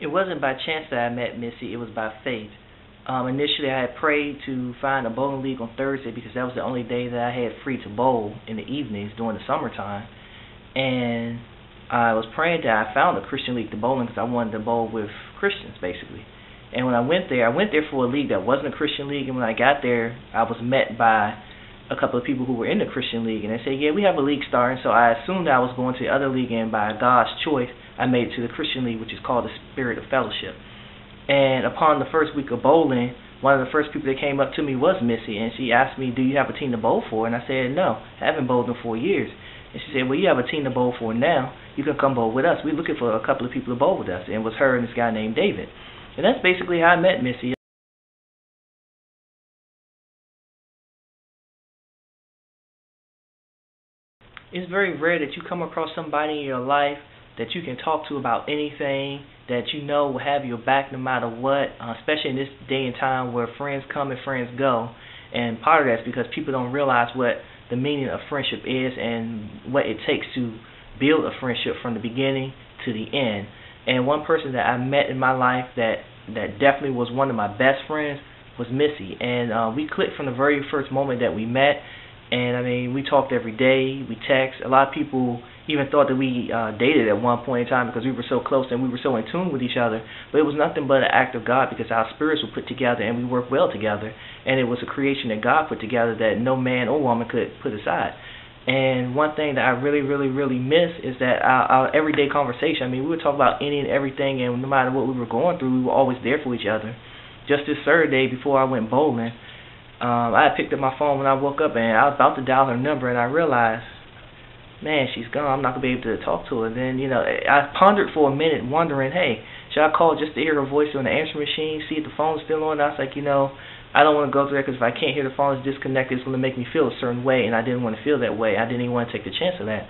It wasn't by chance that I met Missy, it was by faith. Initially, I had prayed to find a bowling league on Thursday because that was the only day that I had free to bowl in the evenings during the summertime. And I was praying that I found a Christian league to bowl in because I wanted to bowl with Christians, basically. And when I went there for a league that wasn't a Christian league. And when I got there, I was met by a couple of people who were in the Christian league. And they said, yeah, we have a league starting. So I assumed I was going to the other league, and by God's choice, I made it to the Christian league, which is called the Spirit of Fellowship. And upon the first week of bowling, one of the first people that came up to me was Missy, and she asked me, do you have a team to bowl for? And I said, no, I haven't bowled in 4 years. And she said, well, you have a team to bowl for now. You can come bowl with us. We're looking for a couple of people to bowl with us. And it was her and this guy named David. And that's basically how I met Missy. It's very rare that you come across somebody in your life that you can talk to about anything, that you know will have your back no matter what, especially in this day and time where friends come and friends go. And part of that is because people don't realize what the meaning of friendship is and what it takes to build a friendship from the beginning to the end. And one person that I met in my life that definitely was one of my best friends was Missy. And we clicked from the very first moment that we met. And I mean, we talked every day, we text. A lot of people even thought that we dated at one point in time because we were so close and we were so in tune with each other. But it was nothing but an act of God because our spirits were put together and we worked well together. And it was a creation that God put together that no man or woman could put aside. And one thing that I really, really, really miss is that our everyday conversation. I mean, we would talk about any and everything, and no matter what we were going through, we were always there for each other. Just this Saturday, before I went bowling, I had picked up my phone when I woke up, and I was about to dial her number, and I realized, man, she's gone. I'm not going to be able to talk to her. Then, I pondered for a minute, wondering, hey, should I call just to hear her voice on the answering machine, see if the phone's still on? And I was like, I don't want to go through that because if I can't hear the phone, it's disconnected, it's going to make me feel a certain way, and I didn't want to feel that way. I didn't even want to take the chance of that.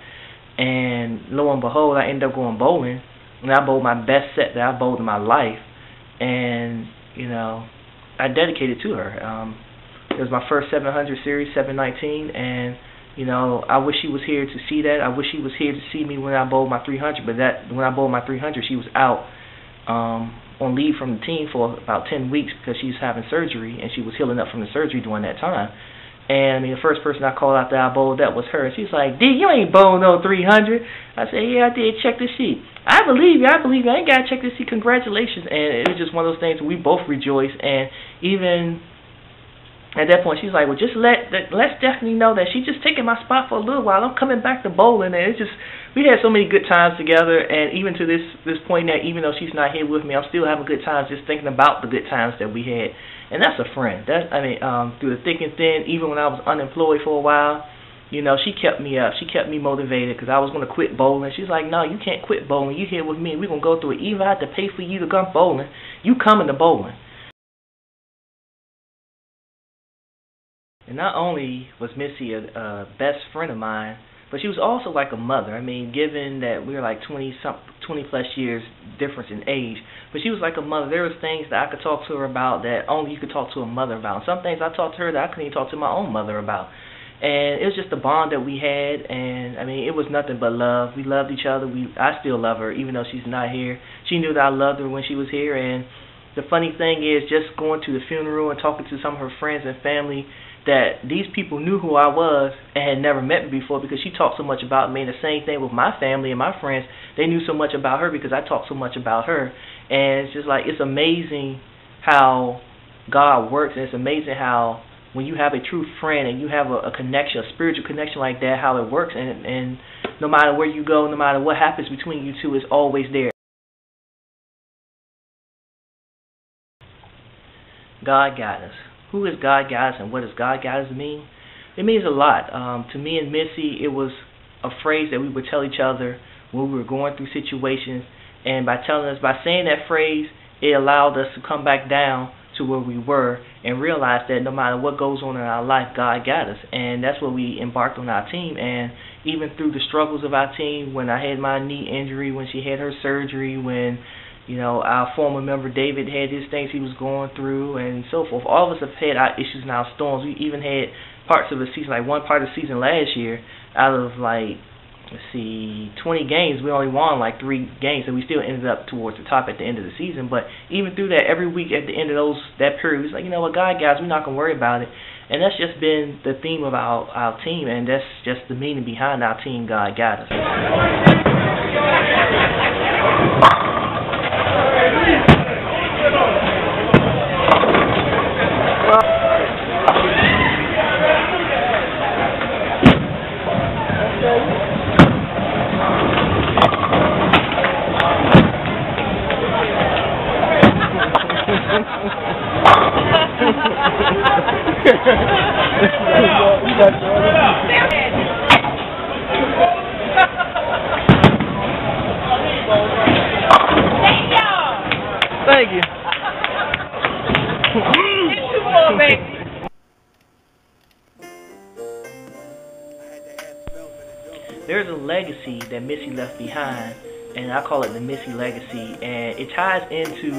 And lo and behold, I ended up going bowling, and I bowled my best set that I bowled in my life. And, I dedicated to her. It was my first 700 series, 719, and I wish she was here to see that. I wish she was here to see me when I bowled my 300. But when I bowled my 300, she was out on leave from the team for about 10 weeks because she was having surgery and she was healing up from the surgery during that time. And I mean, the first person I called out that I bowled that was her. And she's like, D, you ain't bowled no 300. I said, yeah, I did. Check the sheet. I believe you. I ain't got to check the sheet. Congratulations. And it was just one of those things we both rejoiced. And even at that point, she's like, well, just let Stephanie know that she's just taking my spot for a little while. I'm coming back to bowling. And it's just, we had so many good times together. And even to this point now, even though she's not here with me, I'm still having good times just thinking about the good times that we had. And that's a friend. Through the thick and thin, even when I was unemployed for a while, she kept me up. She kept me motivated because I was going to quit bowling. She's like, no, you can't quit bowling. You're here with me. We're going to go through it. Even if I have to pay for you to come bowling, you coming to bowling. And not only was Missy a best friend of mine, but she was also like a mother. I mean, given that we were like 20 plus years difference in age, but she was like a mother. There was things that I could talk to her about that only you could talk to a mother about. And some things I talked to her that I couldn't even talk to my own mother about. And it was just the bond that we had, and I mean, it was nothing but love. We loved each other. I still love her, even though she's not here. She knew that I loved her when she was here, and the funny thing is, just going to the funeral and talking to some of her friends and family, that these people knew who I was and had never met me before because she talked so much about me. And the same thing with my family and my friends. They knew so much about her because I talked so much about her. And it's just like, it's amazing how God works, and it's amazing how when you have a true friend and you have a connection, a spiritual connection like that, how it works. And no matter where you go, no matter what happens between you two, it's always there. God got us. Who is God got us, and what does God got us mean? It means a lot. To me and Missy, it was a phrase that we would tell each other when we were going through situations, and by saying that phrase, it allowed us to come back down to where we were and realize that no matter what goes on in our life, God got us. And that's what we embarked on our team. And even through the struggles of our team, when I had my knee injury, when she had her surgery, when our former member David had his things he was going through and so forth. All of us have had our issues and our storms. We even had parts of the season, like one part of the season last year, out of like let's see, 20 games. We only won like 3 games, and we still ended up towards the top at the end of the season. But even through that, every week at the end of that period, we was like, you know what, God, guys, we're not going to worry about it. And that's just been the theme of our team, and that's just the meaning behind our team, God got us. Thank you. There's a legacy that Miscie left behind, and I call it the Miscie legacy, and it ties into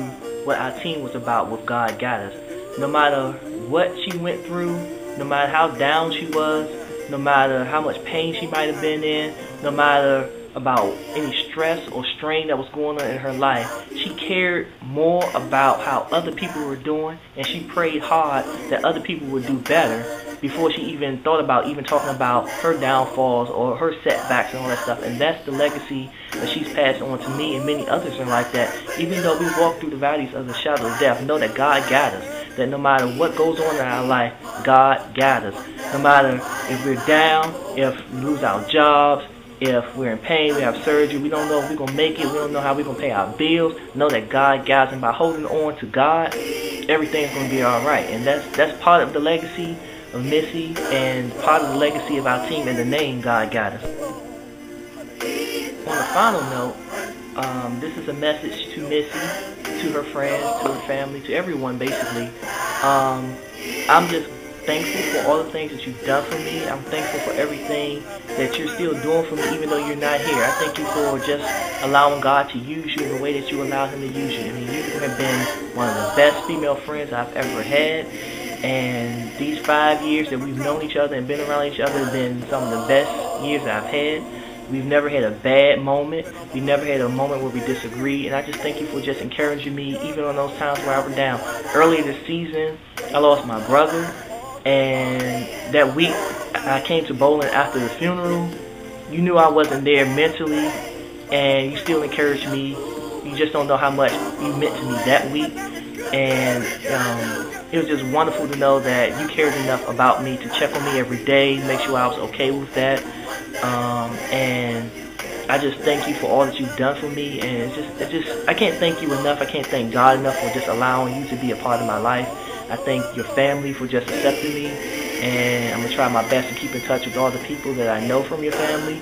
what our team was about with God Got Us. No matter what she went through, no matter how down she was, no matter how much pain she might have been in, no matter about any stress or strain that was going on in her life, she cared more about how other people were doing, and she prayed hard that other people would do better before she even thought about even talking about her downfalls or her setbacks and all that stuff. And that's the legacy that she's passed on to me and many others in life, that even though we walk through the valleys of the shadow of death, know that God got us. That no matter what goes on in our life, God got us. No matter if we're down, if we lose our jobs, if we're in pain, we have surgery, we don't know if we're going to make it, we don't know how we're going to pay our bills, know that God got us. And by holding on to God, everything's going to be all right. And that's part of the legacy of Miscie and part of the legacy of our team and the name God Got Us. On a final note, this is a message to Miscie, to her friends, to her family, to everyone basically. I'm just thankful for all the things that you've done for me. I'm thankful for everything that you're still doing for me even though you're not here. I thank you for just allowing God to use you in the way that you allowed Him to use you. I mean, you have been one of the best female friends I've ever had. And these 5 years that we've known each other and been around each other have been some of the best years I've had. We've never had a bad moment. We never had a moment where we disagreed. And I just thank you for just encouraging me even on those times where I was down. Earlier this season, I lost my brother. And that week, I came to bowling after the funeral. You knew I wasn't there mentally, and you still encouraged me. You just don't know how much you meant to me that week. And it was just wonderful to know that you cared enough about me to check on me every day, make sure I was okay with that. And I just thank you for all that you've done for me. And I can't thank you enough. I can't thank God enough for just allowing you to be a part of my life. I thank your family for just accepting me, and I'm going to try my best to keep in touch with all the people that I know from your family,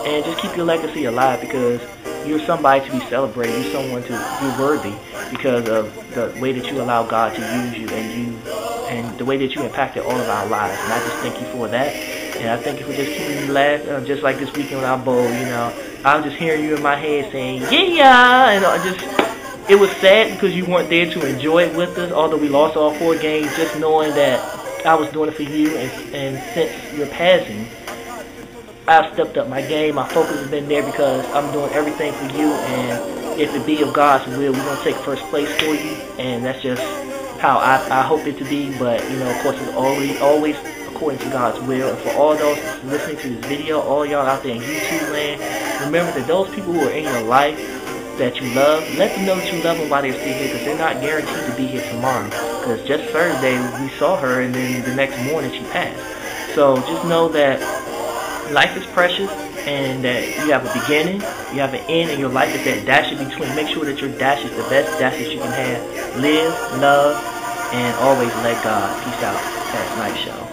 and just keep your legacy alive, because you're somebody to be celebrated. You're someone you're worthy because of the way that you allow God to use you, and the way that you impacted all of our lives. And I just thank you for that, and I thank you for just keeping me laugh. Just like this weekend when I bowled, I was just hearing you in my head saying, yeah, and it was sad because you weren't there to enjoy it with us, although we lost all 4 games, just knowing that I was doing it for you, and since your passing, I've stepped up my game. My focus has been there because I'm doing everything for you, and if it be of God's will, we're going to take first place for you, and that's just how I hope it to be. But, of course, it's always according to God's will. And for all those listening to this video, all y'all out there in YouTube land, remember that those people who are in your life that you love, let them know that you love them while they're still here, because they're not guaranteed to be here tomorrow. Because just Thursday, we saw her, and then the next morning she passed. So just know that life is precious, and that you have a beginning, you have an end, and your life is that dash in between. Make sure that your dash is the best dash that you can have. Live, love, and always let God. Peace out. Tazz Night Show.